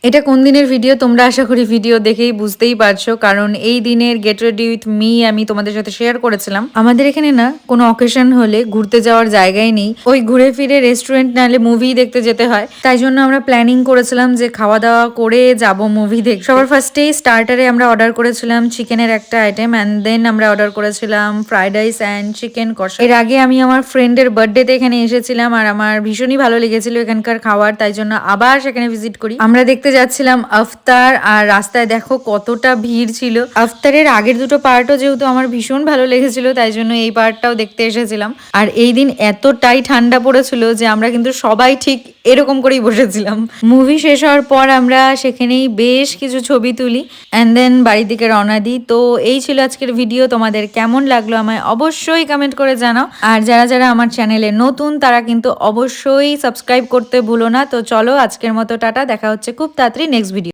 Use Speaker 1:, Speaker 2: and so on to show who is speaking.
Speaker 1: এটা কোন দিনের ভিডিও তোমরা আশা করি ভিডিও দেখেই বুঝতেই পারছো, কারণ এই দিনের গেট রেডি উইথ মি আমি তোমাদের সাথে শেয়ার করেছিলাম। আমাদের এখানে না কোনো অকেশন হলে ঘুরতে যাওয়ার জায়গায় নেই, ওই ঘুরে ফিরে রেস্টুরেন্ট নাহলে মুভি দেখতে যেতে হয়। তাই জন্য আমরা প্ল্যানিং করেছিলাম যে খাওয়া দাওয়া করে যাব মুভি দেখতে। সবার ফার্স্টেই স্টার্টারে আমরা অর্ডার করেছিলাম চিকেনের একটা আইটেম, অ্যান্ড দেন আমরা অর্ডার করেছিলাম ফ্রাইড রাইস অ্যান্ড চিকেন কষা। এর আগে আমি আমার ফ্রেন্ডের বার্থডেতে এখানে এসেছিলাম আর আমার ভীষণই ভালো লেগেছিল এখানকার খাবার, তাই জন্য আবার সেখানে ভিজিট করি। আমরা দেখতে যাচ্ছিলাম আফতার, আর রাস্তায় দেখো কতটা ভিড় ছিল। আফতারের আগের দুটো পার্টও যেহেতু আমার ভীষণ ভালো লেগেছিল, তাই জন্য এই পার্টটাও দেখতে এসেছিলাম। আর এই দিন এতটাই ঠান্ডা পড়েছিল যে আমরা কিন্তু সবাই ঠিক এরকম করেই বসেছিলাম। মুভি শেষ হওয়ার পর আমরা সেখানেই বেশ কিছু ছবি তুলি অ্যান্ড দেন বাড়ির দিকে রওনা দিই। তো এই ছিল আজকের ভিডিও, তোমাদের কেমন লাগলো আমায় অবশ্যই কমেন্ট করে জানাও। আর যারা যারা আমার চ্যানেলে নতুন তারা কিন্তু অবশ্যই সাবস্ক্রাইব করতে ভুলো না। তো চলো আজকের মতো টাটা, দেখা হচ্ছে খুব তাড়াতাড়ি নেক্সট ভিডিও।